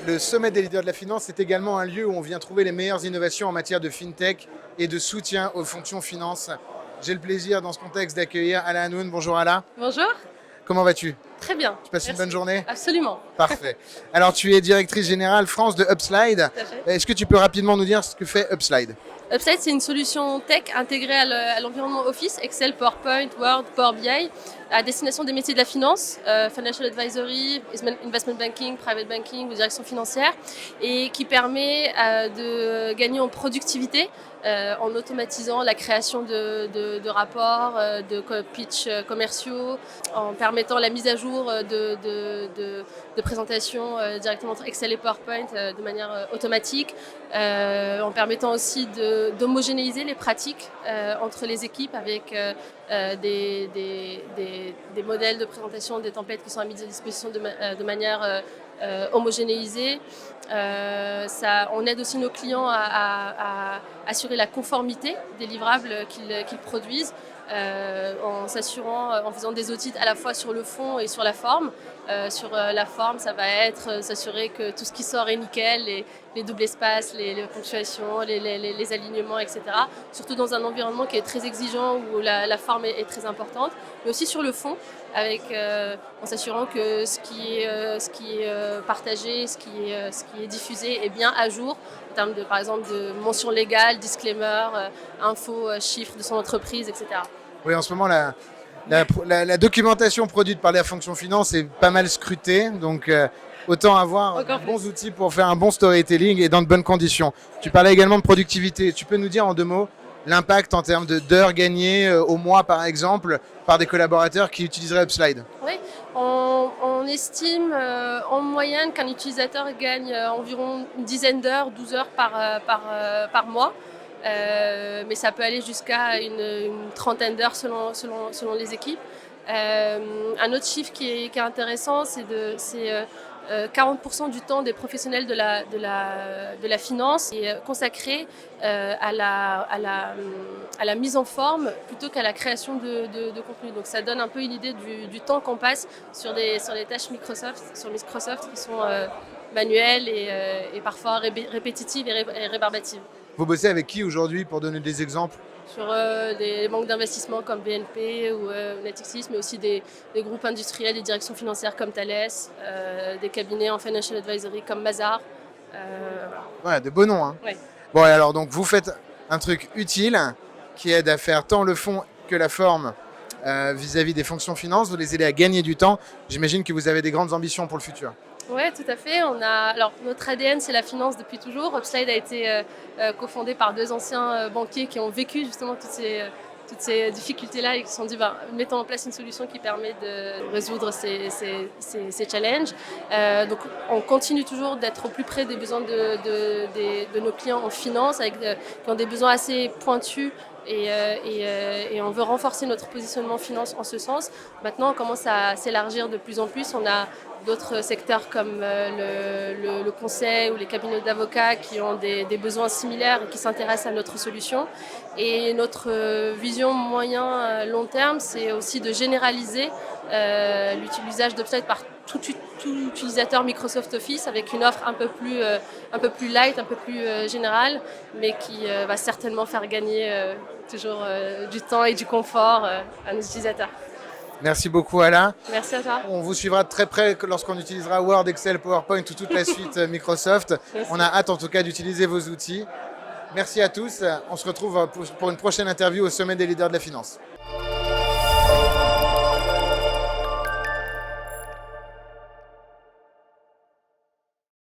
Le sommet des leaders de la finance est également un lieu où on vient trouver les meilleures innovations en matière de fintech et de soutien aux fonctions finance. J'ai le plaisir dans ce contexte d'accueillir Ala Hanoun. Bonjour Ala. Bonjour. Comment vas-tu? Très bien. Tu passes une bonne journée? Absolument. Parfait. Alors tu es directrice générale France de Upslide. Tout à fait. Est-ce que tu peux rapidement nous dire ce que fait Upslide? Upslide, c'est une solution tech intégrée à l'environnement Office, Excel, PowerPoint, Word, Power BI, à destination des métiers de la finance, financial advisory, investment banking, private banking ou direction financière, et qui permet de gagner en productivité en automatisant la création de rapports, de pitch commerciaux, en permettant la mise à jour de présentations directement entre Excel et PowerPoint de manière automatique, en permettant aussi d'homogénéiser les pratiques entre les équipes avec des modèles de présentation, des templates qui sont mis à disposition de manière homogénéisée. On aide aussi nos clients à assurer la conformité des livrables qu'ils produisent, en s'assurant, en faisant des audits à la fois sur le fond et sur la forme. Sur la forme, ça va être s'assurer que tout ce qui sort est nickel, les doubles espaces, les ponctuations, les alignements, etc. Surtout dans un environnement qui est très exigeant où la forme est très importante, mais aussi sur le fond, en s'assurant que ce qui est partagé, ce qui est diffusé est bien à jour en termes par exemple de mention légale, disclaimer, infos, chiffres de son entreprise, etc. Oui, en ce moment, la documentation produite par la fonction finance est pas mal scrutée, donc autant avoir de bons outils pour faire un bon storytelling et dans de bonnes conditions. Tu parlais également de productivité. Tu peux nous dire en 2 mots l'impact en termes d'heures gagnées au mois, par exemple, par des collaborateurs qui utiliseraient Upslide? Oui, on estime en moyenne qu'un utilisateur gagne environ une dizaine d'heures, 12 heures par mois. Mais ça peut aller jusqu'à une trentaine d'heures selon les équipes. Un autre chiffre qui est intéressant, c'est 40% du temps des professionnels de la finance est consacré à la mise en forme plutôt qu'à la création de contenu. Donc ça donne un peu une idée du temps qu'on passe sur des tâches Microsoft qui sont manuelles et parfois répétitives et rébarbatives. Vous bossez avec qui aujourd'hui pour donner des exemples? Sur des banques d'investissement comme BNP ou Natixis, mais aussi des groupes industriels, des directions financières comme Thales, des cabinets en financial advisory comme Mazars. Ouais, de beaux noms. Hein. Ouais. Bon, alors donc vous faites un truc utile qui aide à faire tant le fond que la forme vis-à-vis des fonctions finance. Vous les aidez à gagner du temps. J'imagine que vous avez des grandes ambitions pour le futur. Oui, tout à fait. Alors, notre ADN, c'est la finance depuis toujours. Upslide a été cofondé par 2 anciens banquiers qui ont vécu justement toutes ces difficultés-là et qui se sont dit, mettons en place une solution qui permet de résoudre ces challenges. Donc, on continue toujours d'être au plus près des besoins de nos clients en finance, qui ont des besoins assez pointus. Et on veut renforcer notre positionnement finance en ce sens. Maintenant, on commence à s'élargir de plus en plus. On a d'autres secteurs comme le conseil ou les cabinets d'avocats qui ont des besoins similaires et qui s'intéressent à notre solution. Et notre vision moyen-long terme, c'est aussi de généraliser l'usage d'Upslide par tout utilisateur Microsoft Office avec une offre un peu plus light, un peu plus générale, mais qui va certainement faire gagner toujours du temps et du confort à nos utilisateurs. Merci beaucoup Ala. Merci à toi. On vous suivra de très près lorsqu'on utilisera Word, Excel, PowerPoint ou toute la suite Microsoft. Merci. On a hâte en tout cas d'utiliser vos outils. Merci à tous. On se retrouve pour une prochaine interview au sommet des leaders de la finance.